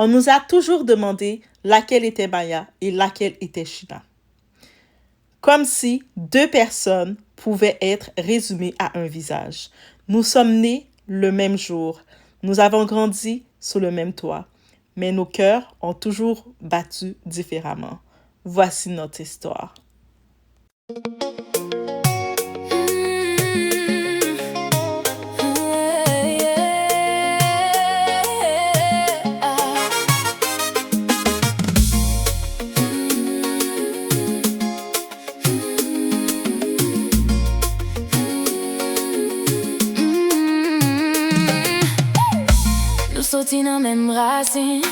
On nous a toujours demandé laquelle était Maya et laquelle était China. Comme si deux personnes pouvaient être résumées à un visage. Nous sommes nés le même jour. Nous avons grandi sous le même toit. Mais nos cœurs ont toujours battu différemment. Voici notre histoire. Sorti dans même racine,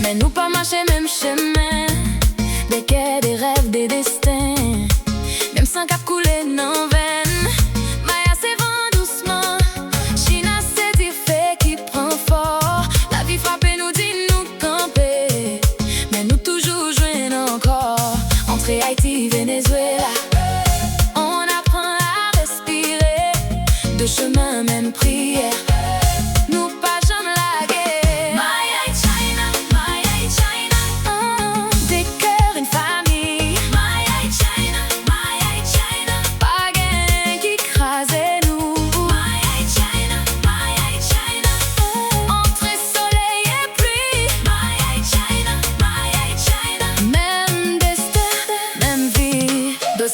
mais nous pas marcher même chemin. Des quais, des rêves, des destins, même sans cap couler non veine. Maya c'est vent doucement, China c'est fait qui prend fort. La vie frappe et nous dit nous camper, mais nous toujours joindre encore. Entre Haïti, Venezuela, on apprend à respirer. De chemin même prière.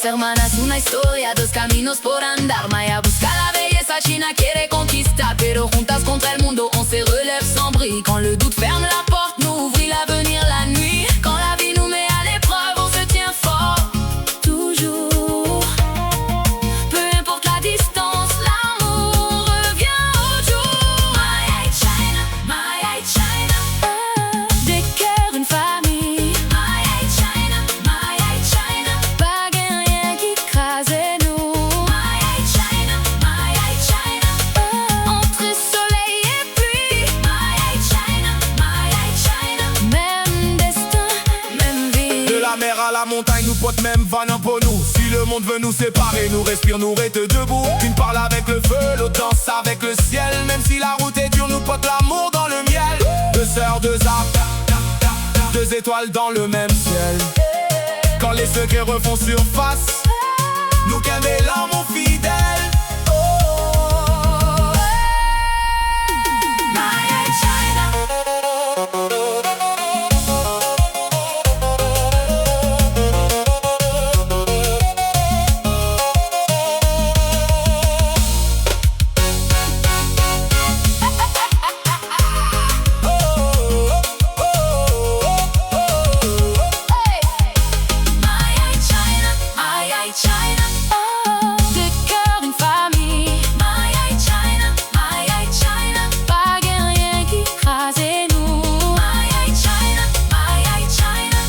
Hermanas, una historia, dos caminos por andar. Maya busca la belleza, China quiere conquistar. Pero juntas contra el mundo, on se relève sans bris. Quand le doute ferme la porte, nous ouvrit l'avenir la nuit. Quand la vie nous met à l'épreuve, on se tient fort. Toujours, peu importe la distance, l'amour revient au jour. Maya et China, Maya et China. Des cœurs, une famille. Maya et China, Maya et China. Pas rien qui crase nous. Maya et China, Maya et China. Entre soleil et pluie. Maya et China, Maya et China. Même destin, même vie. De la mer à la montagne, nous porte même vanne pour nous. Si le monde veut nous séparer, nous respire, nous reste debout. Une parle avec le feu, l'autre danse avec le ciel. Même si la route est dure, nous porte l'amour dans le miel. Deux sœurs, deux arbres, deux étoiles dans le même ciel. Quand les secrets refont surface, nous qu'aimer l'amour fidèle. Maya et China. Maya et China, Maya et China. Des cœurs, une famille. Maya et China, Maya et China. Pas rien qui crase nous. Maya et China, Maya et China.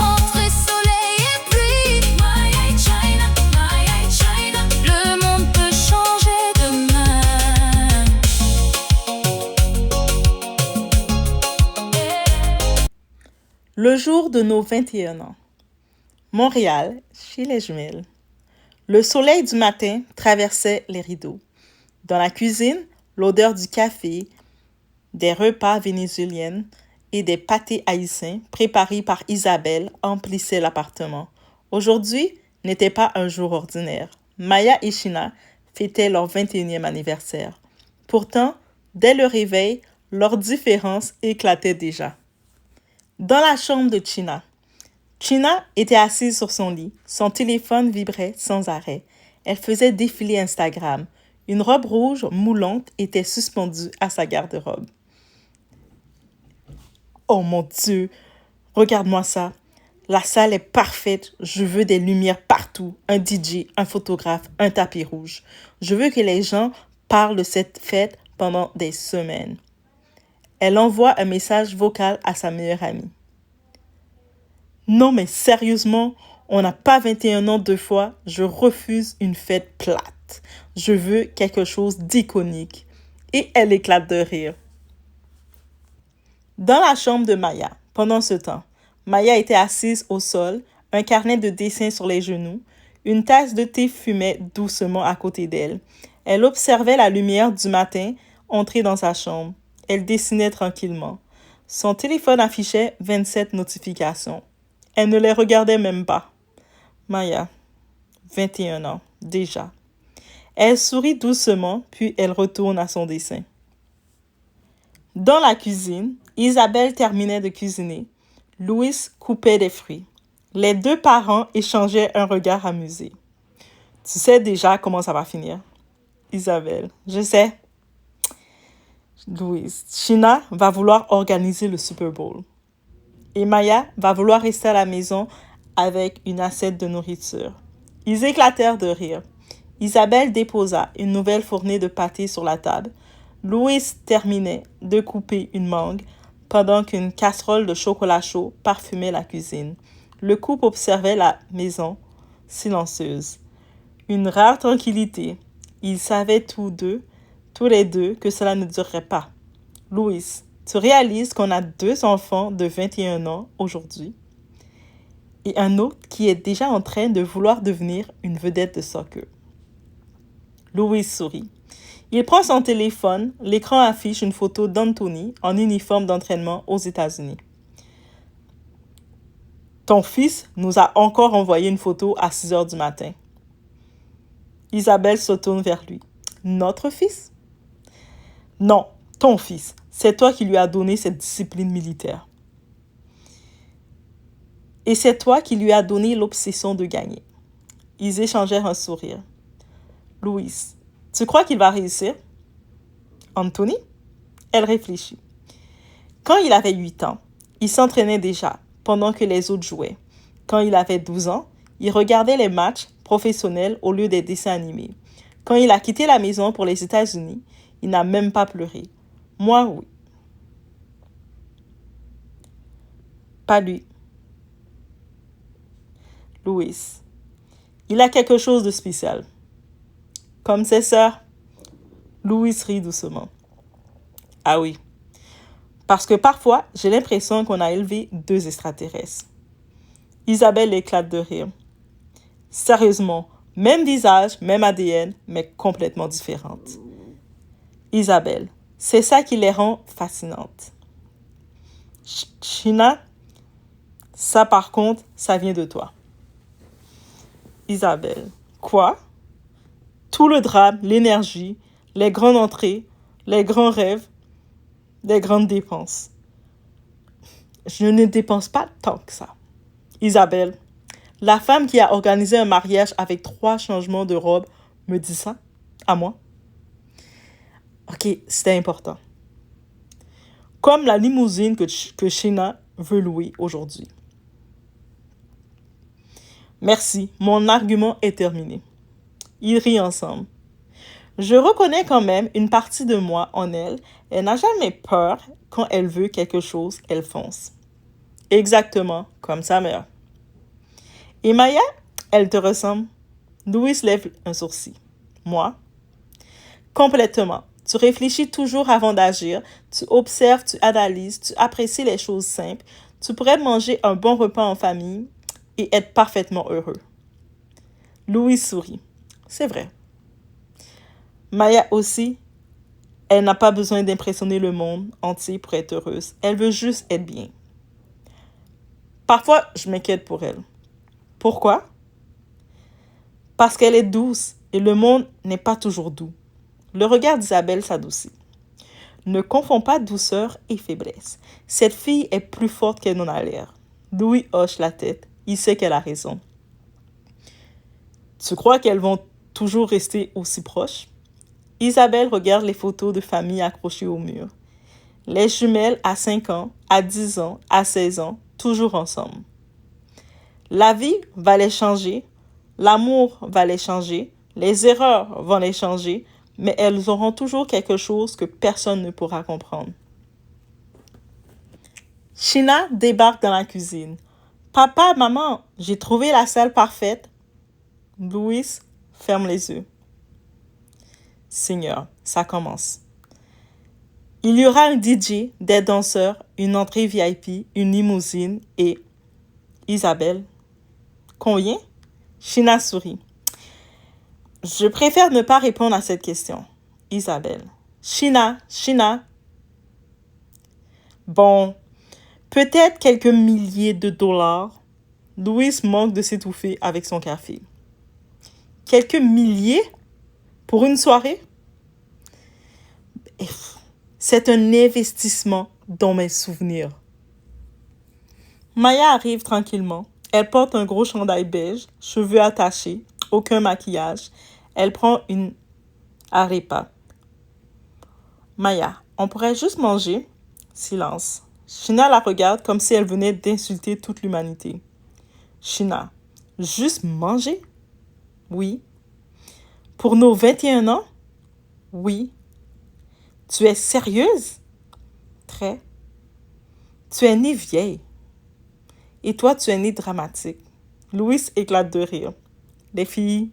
Entre soleil et pluie. Maya et China, Maya et China. Le monde peut changer demain. Le jour de nos 21 ans. Montréal, chez les jumelles. Le soleil du matin traversait les rideaux. Dans la cuisine, l'odeur du café, des repas vénézuéliens et des pâtés haïtiens préparés par Isabelle emplissait l'appartement. Aujourd'hui n'était pas un jour ordinaire. Maya et China fêtaient leur 21e anniversaire. Pourtant, dès le réveil, leurs différences éclataient déjà. Dans la chambre de China était assise sur son lit. Son téléphone vibrait sans arrêt. Elle faisait défiler Instagram. Une robe rouge moulante était suspendue à sa garde-robe. Oh mon Dieu, regarde-moi ça. La salle est parfaite. Je veux des lumières partout. Un DJ, un photographe, un tapis rouge. Je veux que les gens parlent de cette fête pendant des semaines. Elle envoie un message vocal à sa meilleure amie. Non mais sérieusement, on n'a pas 21 ans deux fois. Je refuse une fête plate. Je veux quelque chose d'iconique. Et elle éclate de rire. Dans la chambre de Maya, pendant ce temps, Maya était assise au sol, un carnet de dessin sur les genoux. Une tasse de thé fumait doucement à côté d'elle. Elle observait la lumière du matin entrer dans sa chambre. Elle dessinait tranquillement. Son téléphone affichait 27 notifications. Elle ne les regardait même pas. Maya, 21 ans, déjà. Elle sourit doucement, puis elle retourne à son dessin. Dans la cuisine, Isabelle terminait de cuisiner. Louis coupait des fruits. Les deux parents échangeaient un regard amusé. Tu sais déjà comment ça va finir. Isabelle, je sais. Louis, Sheena va vouloir organiser le Super Bowl. Et Maya va vouloir rester à la maison avec une assiette de nourriture. Ils éclatèrent de rire. Isabelle déposa une nouvelle fournée de pâté sur la table. Louis terminait de couper une mangue pendant qu'une casserole de chocolat chaud parfumait la cuisine. Le couple observait la maison silencieuse. Une rare tranquillité. Ils savaient tous les deux, que cela ne durerait pas. Louis, tu réalises qu'on a 2 enfants de 21 ans aujourd'hui et un autre qui est déjà en train de vouloir devenir une vedette de soccer. Louis sourit. Il prend son téléphone, l'écran affiche une photo d'Anthony en uniforme d'entraînement aux États-Unis. Ton fils nous a encore envoyé une photo à 6 heures du matin. Isabelle se tourne vers lui. Notre fils? Non, ton fils. C'est toi qui lui as donné cette discipline militaire. Et c'est toi qui lui as donné l'obsession de gagner. Ils échangèrent un sourire. Louis, tu crois qu'il va réussir? Anthony? Elle réfléchit. Quand il avait 8 ans, il s'entraînait déjà, pendant que les autres jouaient. Quand il avait 12 ans, il regardait les matchs professionnels au lieu des dessins animés. Quand il a quitté la maison pour les États-Unis, il n'a même pas pleuré. Moi, oui. Pas lui. Louis. Il a quelque chose de spécial. Comme ses sœurs. Louis rit doucement. Ah oui. Parce que parfois, j'ai l'impression qu'on a élevé 2 extraterrestres. Isabelle éclate de rire. Sérieusement, même visage, même ADN, mais complètement différentes. Isabelle, c'est ça qui les rend fascinantes. Sheena, ça par contre, ça vient de toi. Isabelle, quoi? Tout le drame, l'énergie, les grandes entrées, les grands rêves, les grandes dépenses. Je ne dépense pas tant que ça. Isabelle, la femme qui a organisé un mariage avec 3 changements de robe me dit ça à moi. Ok, c'était important. Comme la limousine que Sheena veut louer aujourd'hui. Merci, mon argument est terminé. Ils rient ensemble. Je reconnais quand même une partie de moi en elle. Elle n'a jamais peur. Quand elle veut quelque chose, elle fonce. Exactement comme sa mère. Et Maya, elle te ressemble? Louis lève un sourcil. Moi? Complètement. Tu réfléchis toujours avant d'agir. Tu observes, tu analyses, tu apprécies les choses simples. Tu pourrais manger un bon repas en famille et être parfaitement heureux. Louis sourit. C'est vrai. Maya aussi, elle n'a pas besoin d'impressionner le monde entier pour être heureuse. Elle veut juste être bien. Parfois, je m'inquiète pour elle. Pourquoi? Parce qu'elle est douce et le monde n'est pas toujours doux. Le regard d'Isabelle s'adoucit. Ne confonds pas douceur et faiblesse. Cette fille est plus forte qu'elle n'en a l'air. Louis hoche la tête. Il sait qu'elle a raison. Tu crois qu'elles vont toujours rester aussi proches? Isabelle regarde les photos de famille accrochées au mur. Les jumelles à 5 ans, à 10 ans, à 16 ans, toujours ensemble. La vie va les changer, l'amour va les changer, les erreurs vont les changer, mais elles auront toujours quelque chose que personne ne pourra comprendre. Sheena débarque dans la cuisine. « Papa, maman, j'ai trouvé la salle parfaite. » Louis ferme les yeux. Seigneur, ça commence. Il y aura un DJ, des danseurs, une entrée VIP, une limousine et... Isabelle. Combien? Sheena sourit. Je préfère ne pas répondre à cette question. Isabelle. Sheena. Bon, peut-être quelques milliers de dollars, Luis manque de s'étouffer avec son café. Quelques milliers pour une soirée? C'est un investissement dans mes souvenirs. Maya arrive tranquillement. Elle porte un gros chandail beige, cheveux attachés, aucun maquillage. Elle prend une arepa. Maya, on pourrait juste manger? Silence. Sheena la regarde comme si elle venait d'insulter toute l'humanité. Sheena, juste manger? Oui. Pour nos 21 ans? Oui. Tu es sérieuse? Très. Tu es née vieille. Et toi, tu es née dramatique. Luis éclate de rire. Les filles.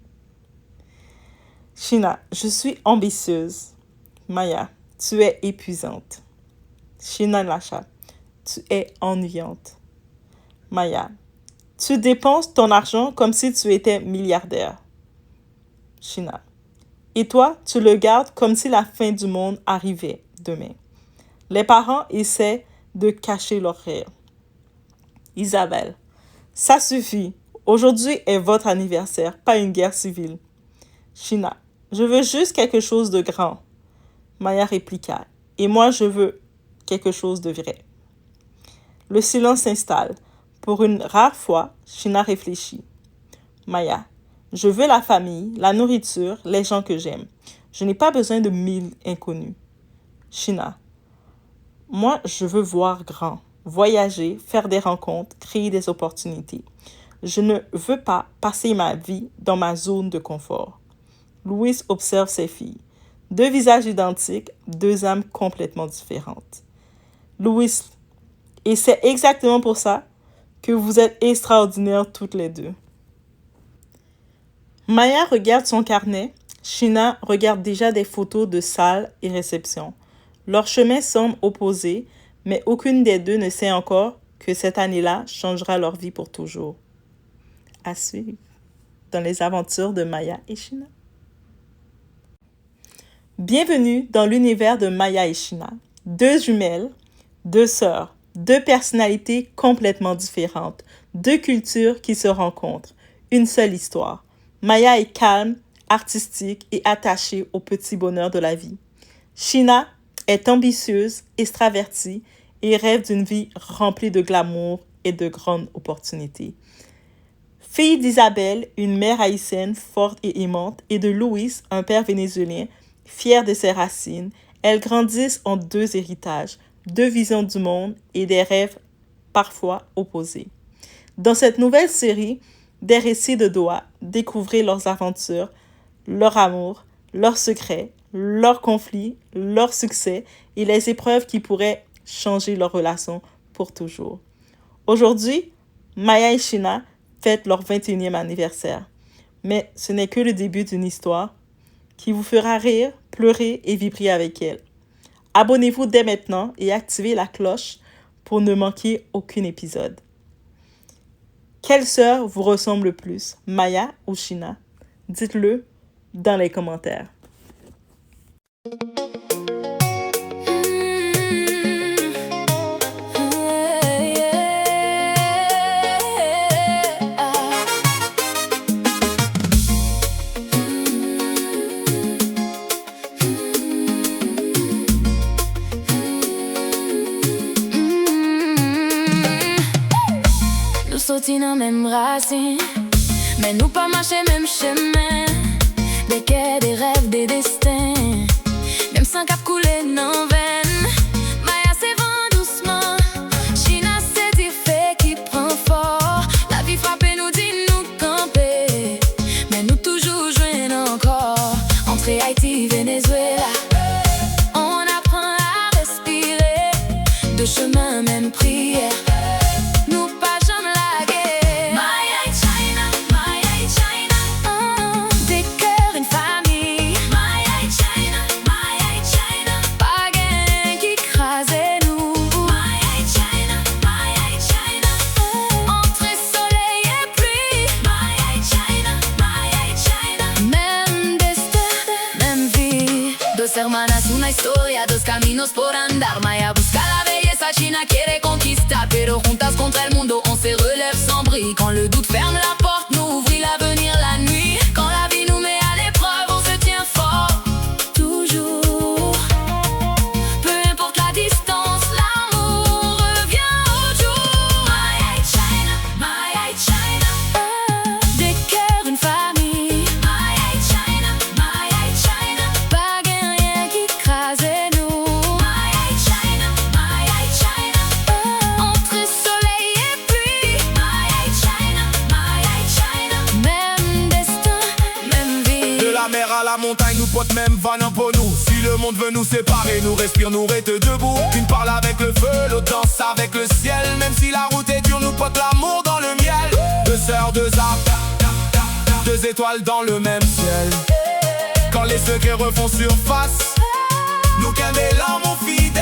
Sheena, je suis ambitieuse. Maya, tu es épuisante. Sheena Lacha, tu es ennuyante. Maya, tu dépenses ton argent comme si tu étais milliardaire. Sheena, et toi, tu le gardes comme si la fin du monde arrivait demain. Les parents essaient de cacher leur rire. Isabelle, ça suffit. Aujourd'hui est votre anniversaire, pas une guerre civile. Sheena, je veux juste quelque chose de grand. Maya répliqua, et moi je veux quelque chose de vrai. Le silence s'installe. Pour une rare fois, Sheena réfléchit. Maya, je veux la famille, la nourriture, les gens que j'aime. Je n'ai pas besoin de 1000 inconnus. Sheena, moi je veux voir grand. Voyager, faire des rencontres, créer des opportunités. Je ne veux pas passer ma vie dans ma zone de confort. Luis observe ses filles. 2 visages identiques, 2 âmes complètement différentes. Luis, et c'est exactement pour ça que vous êtes extraordinaires toutes les deux. Maya regarde son carnet. Sheena regarde déjà des photos de salles et réceptions. Leurs chemins semblent opposés, mais aucune des deux ne sait encore que cette année-là changera leur vie pour toujours. À suivre dans les aventures de Maya et Sheena. Bienvenue dans l'univers de Maya et Sheena. 2 jumelles, 2 sœurs, 2 personnalités complètement différentes, 2 cultures qui se rencontrent, une seule histoire. Maya est calme, artistique et attachée au petit bonheur de la vie. Sheena est ambitieuse, extravertie et rêve d'une vie remplie de glamour et de grandes opportunités. Fille d'Isabelle, une mère haïtienne forte et aimante, et de Luis, un père vénézuélien, fier de ses racines, elles grandissent en 2 héritages, 2 visions du monde et des rêves parfois opposés. Dans cette nouvelle série, des récits de Doha, découvrez leurs aventures, leur amour, leurs secrets, leurs conflits, leurs succès et les épreuves qui pourraient changer leur relation pour toujours. Aujourd'hui, Maya et Sheena fêtent leur 21e anniversaire. Mais ce n'est que le début d'une histoire qui vous fera rire, pleurer et vibrer avec elle. Abonnez-vous dès maintenant et activez la cloche pour ne manquer aucun épisode. Quelle sœur vous ressemble le plus, Maya ou Sheena? Dites-le dans les commentaires. Sorti dans même racine, mais nous pas marcher même chemin. Des quais, des rêves, des destins, même sans cap couler non veine. Maya c'est vent doucement, Sheena c'est fait qui prend fort. La vie frappe et nous dit nous camper, mais nous toujours joindre encore. Entre Haïti, Venezuela, on apprend à respirer. 2 chemins, même prière. Hermanas, una historia, 2 caminos por andar. Maya busca la belleza, Sheena quiere conquistar. potes même vanent pour nous. Si le monde veut nous séparer, nous respire, nous reste debout. Une parle avec le feu, l'autre danse avec le ciel. Même si la route est dure, nous potes l'amour dans le miel. Deux sœurs, deux arbres, deux étoiles dans le même ciel. Quand les secrets refont surface, nous qu'un l'amour fidèle.